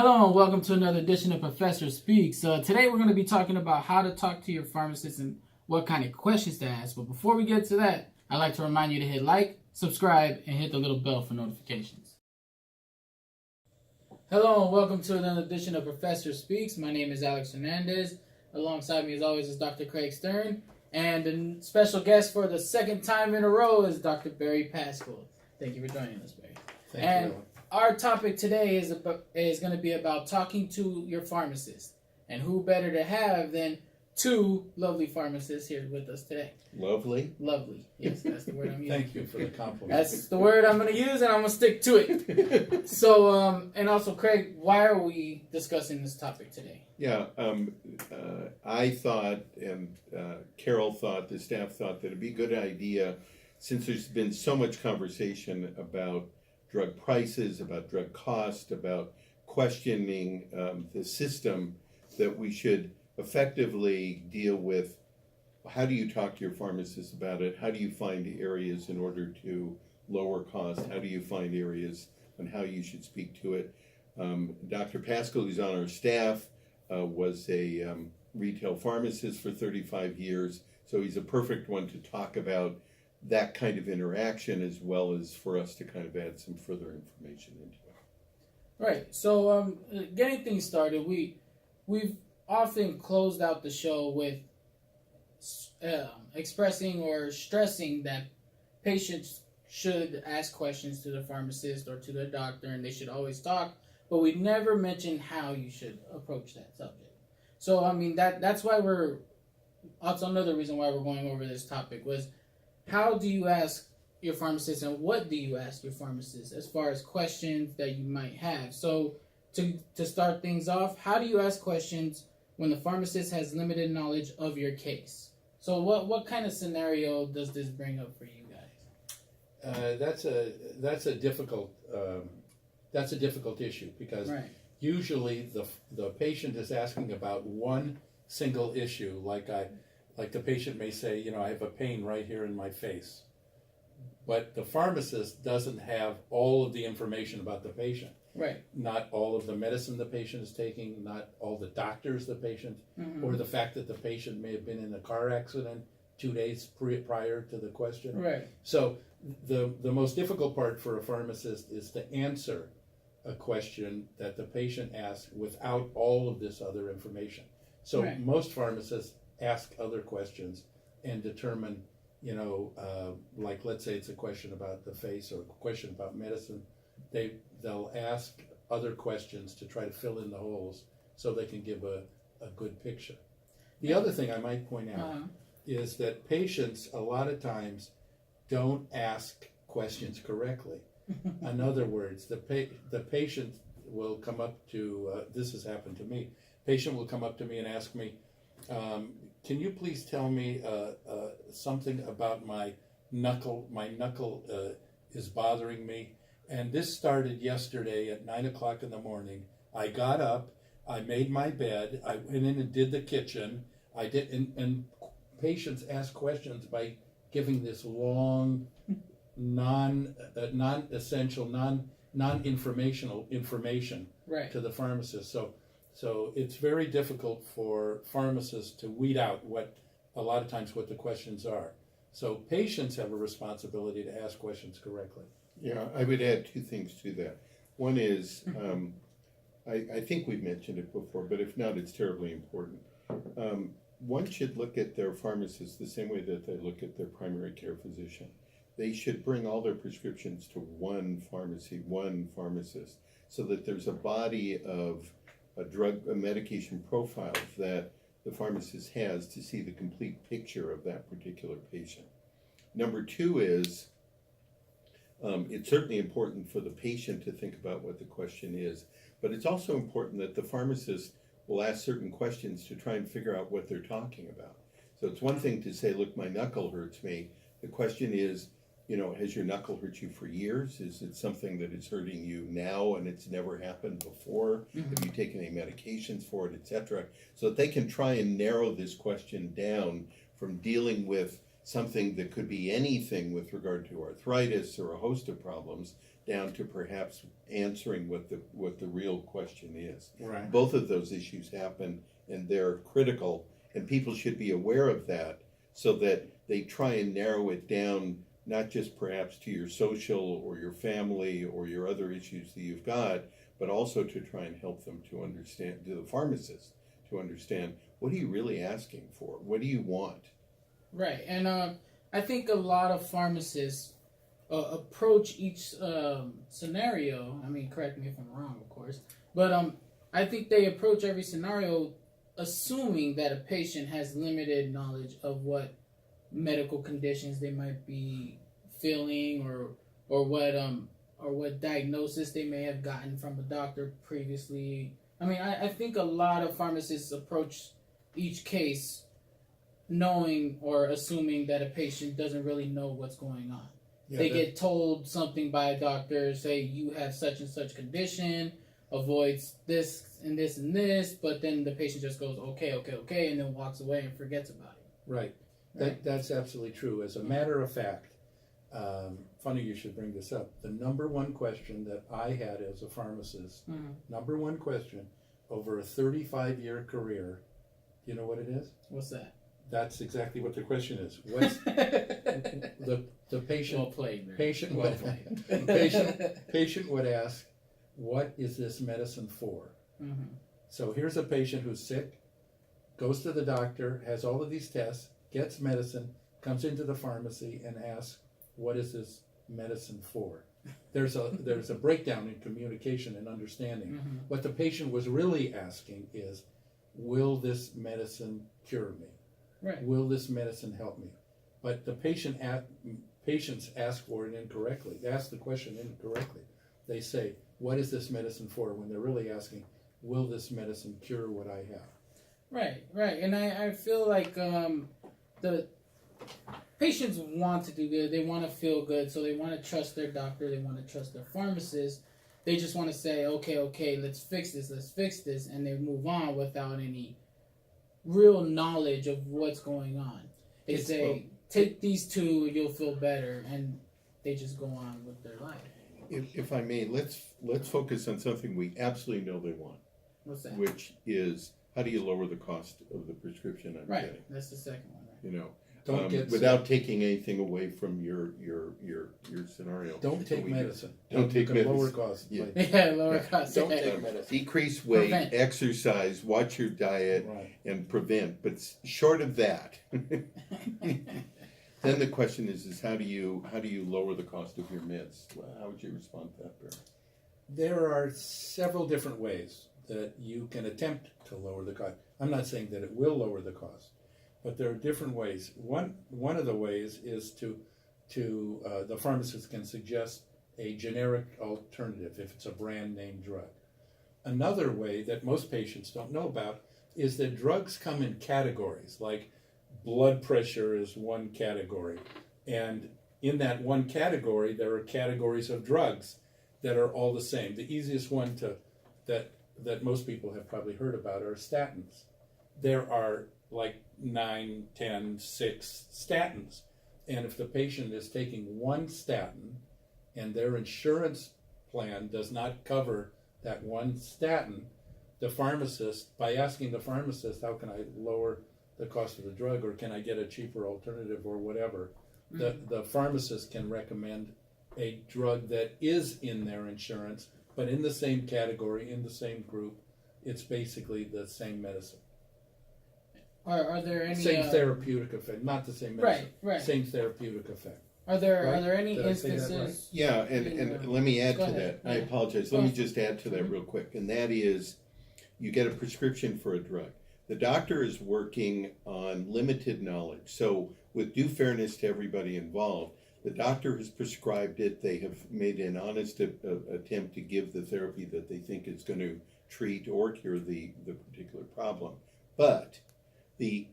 Hello and welcome to another edition of Professor Speaks. Today we're going to be talking about how to talk to your pharmacist and what kind of questions to ask. But before we get to that, I'd like to remind you to hit like, subscribe, and hit the little bell for notifications. Hello and welcome to another edition of Professor Speaks. My name is Alex Hernandez. Alongside me as always is Dr. Craig Stern. And a special guest for the second time in a row is Dr. Barry Pascal. Thank you for joining us, Barry. Thank you. Our topic today is going to be about talking to your pharmacist. And who better to have than two lovely pharmacists here with us today. Lovely? Lovely. Yes, that's the word I'm using. Thank you for the compliment. That's the word I'm going to use, and I'm going to stick to it. So, and also, Craig, why are we discussing this topic today? Yeah, I thought, and Carol thought, the staff thought that it'd be a good idea, since there's been so much conversation about drug prices, about drug cost, about questioning the system, that we should effectively deal with how do you talk to your pharmacist about it, how do you find areas in order to lower cost, how do you find areas on how you should speak to it. Dr. Pascal, who's on our staff, was a retail pharmacist for 35 years, so he's a perfect one to talk about that kind of interaction, as well as for us to kind of add some further information into it. Right. So, getting things started, we've often closed out the show with expressing or stressing that patients should ask questions to the pharmacist or to their doctor, and they should always talk. But we never mention how you should approach that subject. So, I mean, that's why that's another reason why we're going over this topic was, how do you ask your pharmacist and what do you ask your pharmacist as far as questions that you might have? So to start things off, how do you ask questions when the pharmacist has limited knowledge of your case? So what kind of scenario does this bring up for you guys? That's a difficult issue because Right. usually the patient is asking about one single issue, like the patient may say, I have a pain right here in my face. But the pharmacist doesn't have all of the information about the patient. Right. Not all of the medicine the patient is taking, not all the doctors the patient, or the fact that the patient may have been in a car accident 2 days prior to the question. Right. So the most difficult part for a pharmacist is to answer a question that the patient asks without all of this other information. So Right. most pharmacists ask other questions and determine, like let's say it's a question about the face or a question about medicine, they'll ask other questions to try to fill in the holes so they can give a good picture. The other thing I might point out is that patients a lot of times don't ask questions correctly. In other words, the patient will come up to, this has happened to me, patient will come up to me and ask me, can you please tell me something about my knuckle? My knuckle is bothering me. And this started yesterday at 9 o'clock in the morning. I got up, I made my bed, I went in and did the kitchen. And patients ask questions by giving this long, non-essential, non-informational information Right. to the pharmacist. So it's very difficult for pharmacists to weed out a lot of times what the questions are. So patients have a responsibility to ask questions correctly. Yeah, I would add two things to that. One is, I think we've mentioned it before, but if not, it's terribly important. One should look at their pharmacist the same way that they look at their primary care physician. They should bring all their prescriptions to one pharmacy, one pharmacist, so that there's a body of a medication profile that the pharmacist has to see the complete picture of that particular patient. Number two is, it's certainly important for the patient to think about what the question is, but it's also important that the pharmacist will ask certain questions to try and figure out what they're talking about. So it's one thing to say, look, my knuckle hurts me. The question is, has your knuckle hurt you for years? Is it something that is hurting you now and it's never happened before? Have you taken any medications for it, etc.? So that they can try and narrow this question down from dealing with something that could be anything with regard to arthritis or a host of problems, down to perhaps answering what the real question is. Right. Both of those issues happen, and they're critical, and people should be aware of that so that they try and narrow it down, not just perhaps to your social or your family or your other issues that you've got, but also to try and help them to understand, to the pharmacist, to understand, what are you really asking for? What do you want? Right, and I think a lot of pharmacists approach each scenario. I mean, correct me if I'm wrong, of course, but I think they approach every scenario assuming that a patient has limited knowledge of what medical conditions they might be feeling, or what diagnosis they may have gotten from a doctor previously. I mean, I think a lot of pharmacists approach each case knowing or assuming that a patient doesn't really know what's going on. Yeah, They get told something by a doctor, say you have such and such condition, avoids this and this and this, but then the patient just goes, okay, and then walks away and forgets about it. Right. Right. That's absolutely true. As a matter of fact, funny you should bring this up. The number one question that I had as a pharmacist, number one question over a 35-year career, do you know what it is? What's that? That's exactly what the question is. What's the patient? Well played, man. Patient Well would, played. patient would ask, "What is this medicine for?" Mm-hmm. So here's a patient who's sick, goes to the doctor, has all of these tests, gets medicine, comes into the pharmacy and asks, "What is this medicine for?" There's a breakdown in communication and understanding. Mm-hmm. What the patient was really asking is, "Will this medicine cure me? Right. Will this medicine help me?" But the patients ask for it incorrectly. They ask the question incorrectly. They say, "What is this medicine for?" when they're really asking, "Will this medicine cure what I have?" Right. And I feel like the patients want to do good. They want to feel good, so they want to trust their doctor. They want to trust their pharmacist. They just want to say, okay, let's fix this, and they move on without any real knowledge of what's going on. They say, take these two, you'll feel better, and they just go on with their life. If I may, let's focus on something we absolutely know they want. What's that? Which is, how do you lower the cost of the prescription I'm Right, getting? that's the second one. Right? You know, Don't get without taking anything away from your scenario. Don't take medicine. Don't take medicine. Lower cost. Yeah. Yeah, lower cost. Don't yeah. take medicine. Decrease weight, Prevent. exercise, watch your diet, Right. and prevent. But short of that, then the question is how do you lower the cost of your meds? How would you respond to that, Barry? There are several different ways that you can attempt to lower the cost. I'm not saying that it will lower the cost, but there are different ways. One of the ways is to the pharmacist can suggest a generic alternative if it's a brand name drug. Another way that most patients don't know about is that drugs come in categories, like blood pressure is one category, and in that one category there are categories of drugs that are all the same. The easiest one that most people have probably heard about are statins. There are like 9, 10, 6 statins. And if the patient is taking one statin and their insurance plan does not cover that one statin, the pharmacist, by asking the pharmacist, how can I lower the cost of the drug, or can I get a cheaper alternative or whatever, the pharmacist can recommend a drug that is in their insurance, but in the same category, in the same group. It's basically the same medicine. Are there any Same therapeutic effect, not the same medicine. Right. Same therapeutic effect. Are there Right? are there any Did I say that right? instances? Yeah, and let me add Go to ahead. that. I Yeah. apologize. Let me just add to that real quick. And that is, you get a prescription for a drug. The doctor is working on limited knowledge. So with due fairness to everybody involved, the doctor has prescribed it. They have made an honest attempt to give the therapy that they think is going to treat or cure the particular problem. But the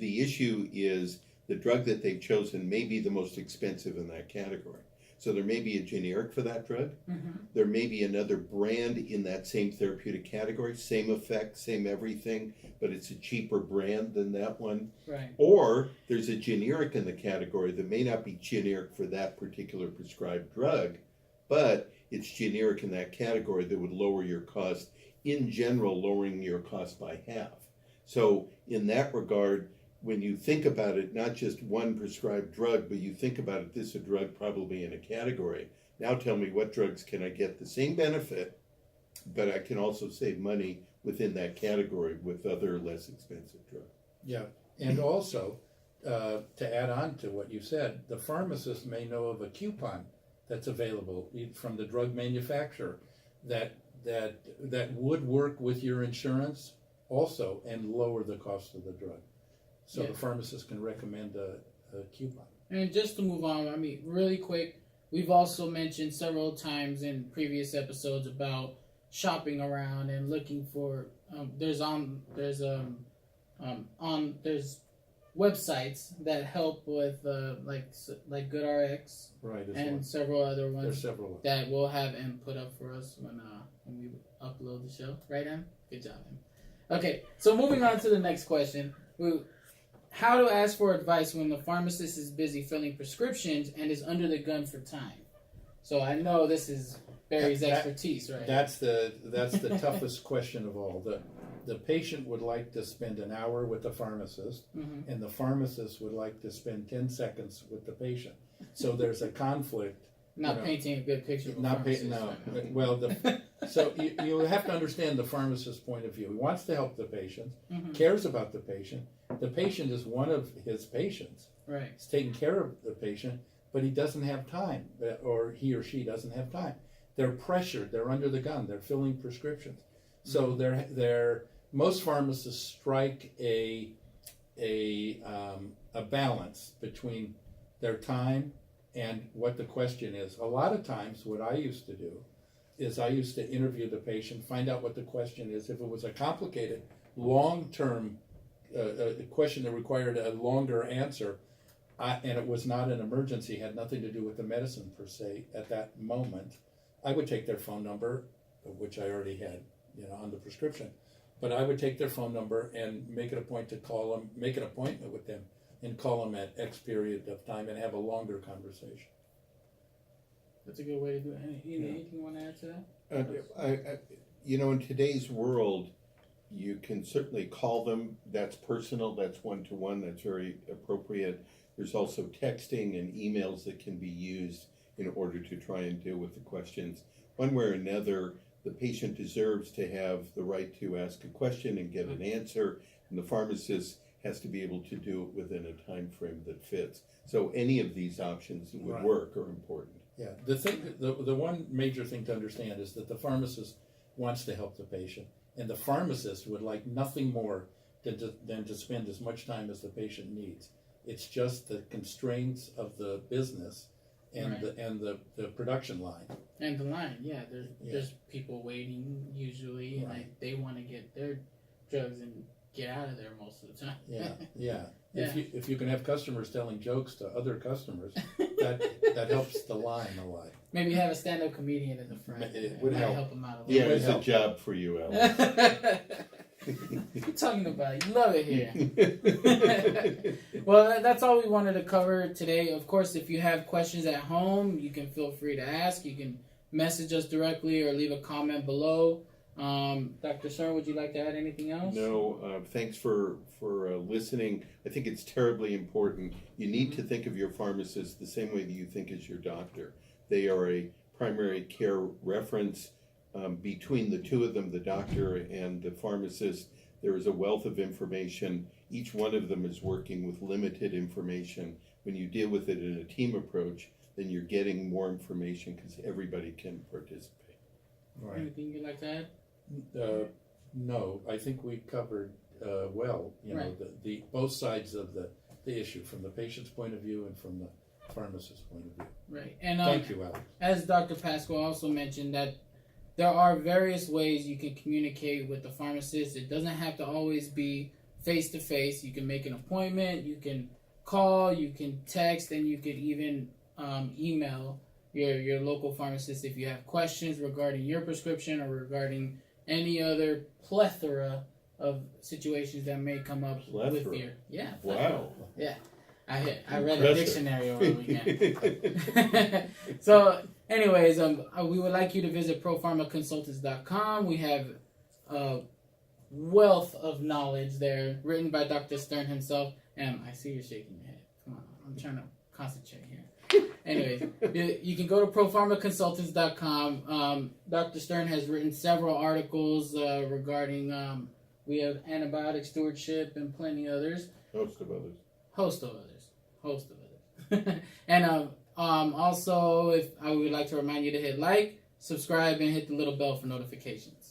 issue is the drug that they've chosen may be the most expensive in that category. So there may be a generic for that drug. Mm-hmm. There may be another brand in that same therapeutic category, same effect, same everything, but it's a cheaper brand than that one. Right. Or there's a generic in the category that may not be generic for that particular prescribed drug, but it's generic in that category that would lower your cost, in general, lowering your cost by half. So in that regard, when you think about it, not just one prescribed drug, but you think about it, this is a drug probably in a category. Now tell me, what drugs can I get the same benefit, but I can also save money within that category with other less expensive drugs? Yeah, and also, to add on to what you said, the pharmacist may know of a coupon that's available from the drug manufacturer that would work with your insurance also and lower the cost of the drug. So the pharmacist can recommend a coupon. And just to move on, I mean, really quick, we've also mentioned several times in previous episodes about shopping around and looking for. There's websites that help with like GoodRx, Right, and several other ones. There's several ones. That we'll have input up for us when we upload the show. Right, Em? Good job, Em. Okay, so moving on to the next question. How to ask for advice when the pharmacist is busy filling prescriptions and is under the gun for time. So I know this is Barry's expertise, right? That's the toughest question of all. The patient would like to spend an hour with the pharmacist, Mm-hmm. and the pharmacist would like to spend 10 seconds with the patient. So there's a conflict. Not painting a good picture of a pharmacist. No. Well, so you have to understand the pharmacist's point of view. He wants to help the patient, Mm-hmm. cares about the patient. The patient is one of his patients. Right. He's taking care of the patient, but he doesn't have time, or he or she doesn't have time. They're pressured. They're under the gun. They're filling prescriptions. So most pharmacists strike a balance between their time and what the question is. A lot of times what I used to do is I used to interview the patient, find out what the question is. If it was a complicated, long-term question that required a longer answer, and it was not an emergency, had nothing to do with the medicine per se at that moment, I would take their phone number, which I already had, on the prescription. But I would take their phone number and make it a point to call them, make an appointment with them, and call them at X period of time and have a longer conversation. That's a good way to do it. Anything you want to add to that? In today's world, you can certainly call them. That's personal. That's one-to-one. That's very appropriate. There's also texting and emails that can be used in order to try and deal with the questions. One way or another, the patient deserves to have the right to ask a question and get an answer, and the pharmacist has to be able to do it within a time frame that fits. So any of these options that would work are important. Yeah, the one major thing to understand is that the pharmacist wants to help the patient, and the pharmacist would like nothing more than to spend as much time as the patient needs. It's just the constraints of the business and the production line. And the line, there's people waiting usually, and they want to get their drugs and get out of there most of the time. Yeah. If you can have customers telling jokes to other customers, that helps the line a lot. Maybe have a stand-up comedian in the front. It would might help them out a Yeah, little it's a job for you, Alex. What you talking about? You love it here. Well, that's all we wanted to cover today. Of course, if you have questions at home, you can feel free to ask. You can message us directly or leave a comment below. Dr. Stern, would you like to add anything else? No, thanks for listening. I think it's terribly important. You need to think of your pharmacist the same way that you think as your doctor. They are a primary care reference. Between the two of them, the doctor and the pharmacist, there is a wealth of information. Each one of them is working with limited information. When you deal with it in a team approach, then you're getting more information because everybody can participate. Right. Anything you'd like to add? No, I think we covered well. The both sides of the issue, from the patient's point of view and from the pharmacist's point of view. Right. And thank you, Alex. As Dr. Pascal also mentioned, that there are various ways you can communicate with the pharmacist. It doesn't have to always be face-to-face. You can make an appointment, you can call, you can text, and you could even email your local pharmacist if you have questions regarding your prescription or regarding any other plethora of situations that may come up with Plethora? your plethora. Wow. Yeah. I read a Impressive. dictionary over the weekend. So, anyways, we would like you to visit propharmaconsultants.com. We have a wealth of knowledge there, written by Dr. Stern himself. And I see you're shaking your head. Come on, I'm trying to concentrate here. Anyways, you can go to propharmaconsultants.com. Dr. Stern has written several articles regarding, we have antibiotic stewardship and plenty others. Host of others. Host of others. And also, if I would like to remind you to hit like, subscribe, and hit the little bell for notifications.